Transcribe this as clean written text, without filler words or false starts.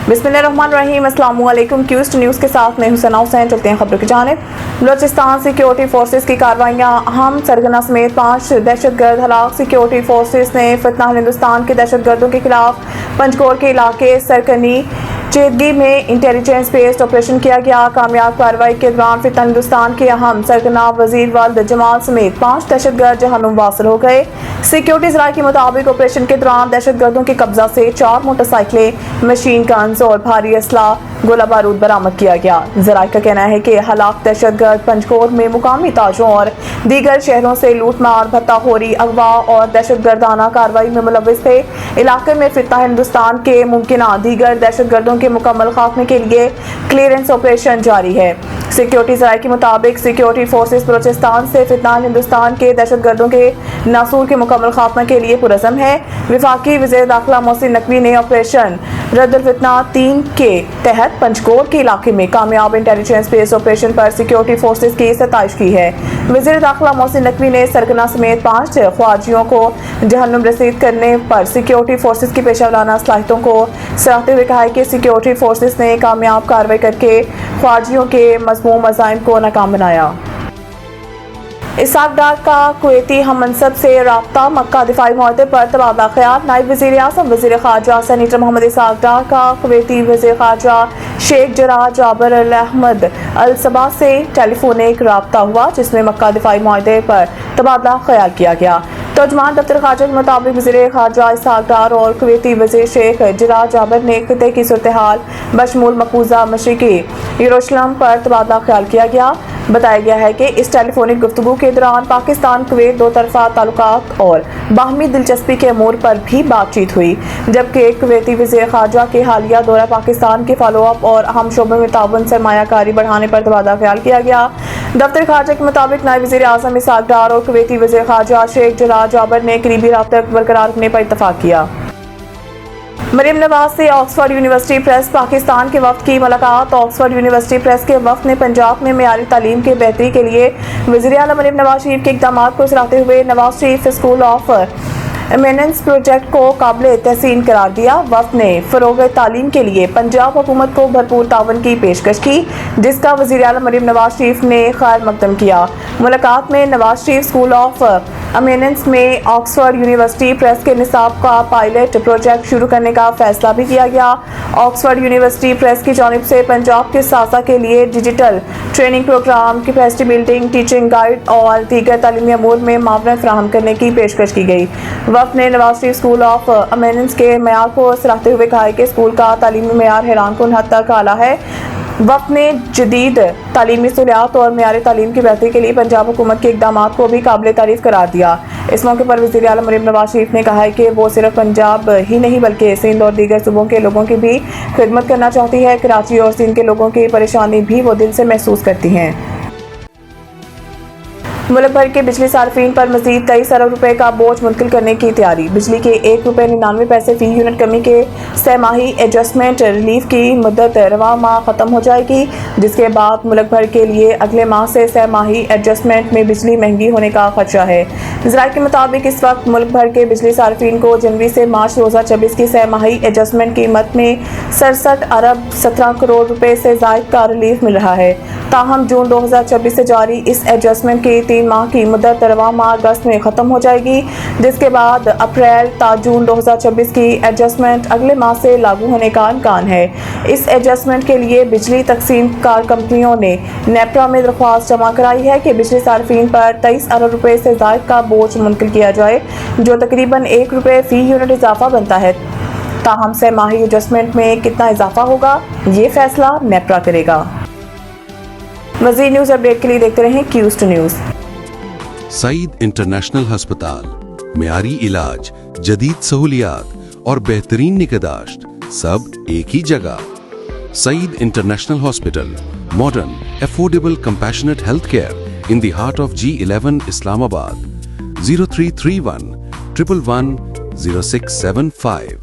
बिस्मिल्लाहिर्रहमानिर्रहीम। अस्सलाम वालेकुम। क्यूस्ट न्यूज़ के साथ मैं हुसैना हुसैन। चलते हैं खबरों की जानिब। बलूचिस्तान सिक्योरिटी फोर्सेस की कार्रवाइयाँ, अहम सरगना समेत 5 दहशतगर्द हलाक। सिक्योरिटी फोर्सेस ने फितना हिंदुस्तान के दहशतगर्दों के खिलाफ पंचकोर के इलाके सरकनी चेदगी में इंटेलिजेंस बेस्ड ऑपरेशन किया गया। कामयाब कार्रवाई के दौरान फितना हिंदुस्तान के अहम सरगना वजीर वल्द जमाल समेत 5 दहशतगर्द जहन्नुम वासिल हो गए। सिक्योरिटी ज़राए के मुताबिक ऑपरेशन के दौरान दहशतगर्दों के कब्जा से 4 मोटरसाइकिलें, मशीन गन्स और भारी असला गोला बारूद बरामद किया गया। ज़राए का कहना है कि हलाक दहशतगर्द पंचकोर में मुकामी ताजों और दीगर शहरों से लूट मार, भत्ताखोरी, अगवा और दहशतगर्दाना कार्रवाई में मुलव्विस थे। इलाके में फितना हिंदुस्तान के मुमकिना दीगर दहशतगर्दों के मुकम्मल खात्मे के लिए क्लियरेंस ऑपरेशन जारी है। सिक्योरिटी ज़राए के मुताबिक सिक्योरिटी फोर्सेस बलूचिस्तान से फितना हिंदुस्तान के दहशतगर्दों के नासूर के मुकम्मल खात्मा के लिए पुरज़म है। वफाकी वज़ीर दाखिला मोहसिन नकवी ने ऑपरेशन रद्दुल फितना 3 के तहत पंचकोर के इलाके में कामयाब इंटेलिजेंस बेस्ड ऑपरेशन पर सिक्योरिटी फोर्सेस की सताइश की है। वज़ीर दाखिला मोहसिन नकवी ने सरगना समेत 5 ख्वारिजियों को जहन्नुम रसीद करने पर सिक्योरिटी फोर्सेस की पेशा वराना सलाहियतों को सराहते हुए कहा है कि सिक्योरिटी फोर्सेस ने कामयाब कार्रवाई करके ख्वारिजियों के मज़मूम अज़ाइम को नाकाम बनाया। इसहाक डार का कुवैती हम मनसब से राब्ता, मक्का दिफाई मुआहदे पर तबादला ख्याल। नायब वज़ीर आज़म वज़ीर ख़ारजा सेनेटर मोहम्मद इसहाक डार का कुवैती वज़ीर ख़ारजा शेख जराह जाबर अल अहमद अल सबा से टेलीफोनिक राब्ता हुआ, जिसमें मक्का दिफाई मुआहदे पर तबादला ख्याल किया गया। तर्जुमान दफ्तर ख़ारजा के मुताबिक वज़ीर ख़ारजा इसहाक डार और कुवैती वज़ीर शेख जराह जाबर ने खित्ते की सूरत हाल बशमूल मकबूजा मशरिकी यरूशलेम पर तबादला ख्याल किया गया। बताया गया है कि इस टेलीफोनिक गुफ्तगू के दौरान पाकिस्तान कुवैत दो तरफा ताल्लुकात और बाहमी दिलचस्पी के अमूर पर भी बातचीत हुई, जबकि कुवैती वज़ीर ख़ारजा के हालिया दौरा पाकिस्तान के फॉलो अप और अहम शोबे में ताउन सरमायाकारी बढ़ाने पर तबादला ख्याल किया गया। दफ्तर ख़ारजा के मुताबिक नायब वज़ीर आज़म इसहाक डार और कुवैती वज़ीर ख़ारजा शेख जराह जाबर ने करीबी राब्ता बरकरार रखने पर इत्तफाक किया। मरियम नवाज से ऑक्सफोर्ड यूनिवर्सिटी प्रेस पाकिस्तान के वफ्द की मुलाकात। ऑक्सफोर्ड यूनिवर्सिटी प्रेस के वफ्द ने पंजाब में मेयारी तालीम के बेहतरी के लिए वज़ीर आला मरियम नवाज शरीफ के इक़दामात को सराहते हुए Nawaz Sharif school of eminence project को काबिल तहसीन करार दिया। वफ्द ने फ़रोग़ तालीम के लिए पंजाब हुकूमत को भरपूर तावन की पेशकश की, जिसका वज़ीर आला मरियम नवाज शरीफ ने खैर मकदम किया। मुलाकात में Nawaz Sharif school of eminence में ऑक्सफोर्ड यूनिवर्सिटी प्रेस के निसाब का पायलट प्रोजेक्ट शुरू करने का फैसला भी किया गया। ऑक्सफोर्ड यूनिवर्सिटी प्रेस की जानिब से पंजाब के सासा के लिए digital training program, capacity building, teaching guide और दीगर तालीमी अमूर में मावनत फराहम करने की पेशकश की गई। वफ्द ने Nawaz Sharif school of eminence के मेयार को सराहते हुए कहा कि स्कूल का तालीमी मेयार हैरानकुन हद तक आला है। वफ्द ने जदीद तालीमी सहूलियात और मेयारी तालीम की बेहतरी के लिए पंजाब हुकूमत के इक़दामात को भी काबिल तारीफ़ करार दिया। इस मौके पर वज़ीर आला मरियम नवाज शरीफ ने कहा है कि वो सिर्फ पंजाब ही नहीं बल्कि सिंध और दीगर सूबों के लोगों की भी खिदमत करना चाहती है। कराची और सिंध के लोगों की परेशानी भी वो दिल से महसूस करती हैं। मुल्क भर के बिजली सार्फिन पर मजीद 23 अरब रुपए का बोझ मुंतकिल करने की तैयारी। बिजली के 1 रुपये 99 पैसे फी यूनिट कमी के सहमाही एडजस्टमेंट रिलीफ की मुद्दत रवा माह खत्म हो जाएगी, जिसके बाद मुल्क भर के लिए अगले माह से सहमाही एडजस्टमेंट में बिजली महंगी होने का खदशा है। ज़राए के मुताबिक इस वक्त मुल्क भर के बिजली सार्फिन को जनवरी से मार्च 2024 की सहमाही एडजस्टमेंट कीमत में 67 अरब 17 करोड़ रुपए से ज़ायद का रिलीफ मिल रहा है। ताहम जून 2024 से जारी इस एडजस्टमेंट की 3 माह की मुद्दत रवा माह अगस्त में ख़त्म हो जाएगी, जिसके बाद अप्रैल ता जून 2024 की एडजस्टमेंट अगले माह से लागू होने का इम्कान है। इस एडजस्टमेंट के लिए बिजली तकसीम कार कंपनियों ने नेपरा में दरख्वास्त जमा कराई है कि बिजली सार्फिन पर 23 अरब रुपए से ज़ायद का बोझ मुंतकिल किया जाए, जो तकरीबन 1 रुपये फ़ी यूनिट इजाफा बनता है। ताहम सहमाही एडजस्टमेंट में कितना इजाफा होगा, ये फैसला नेपरा करेगा। मज़ीद न्यूज़ अपडेट के लिए देखते रहें क्यूस्ट न्यूज़। सईद इंटरनेशनल हस्पताल, मेयारी इलाज, जदीद सहूलियात और बेहतरीन निगहदाश्त सब एक ही जगह। Saeed international hospital, modern, affordable, compassionate health care in the heart of G11 Islamabad. 0331 111 0675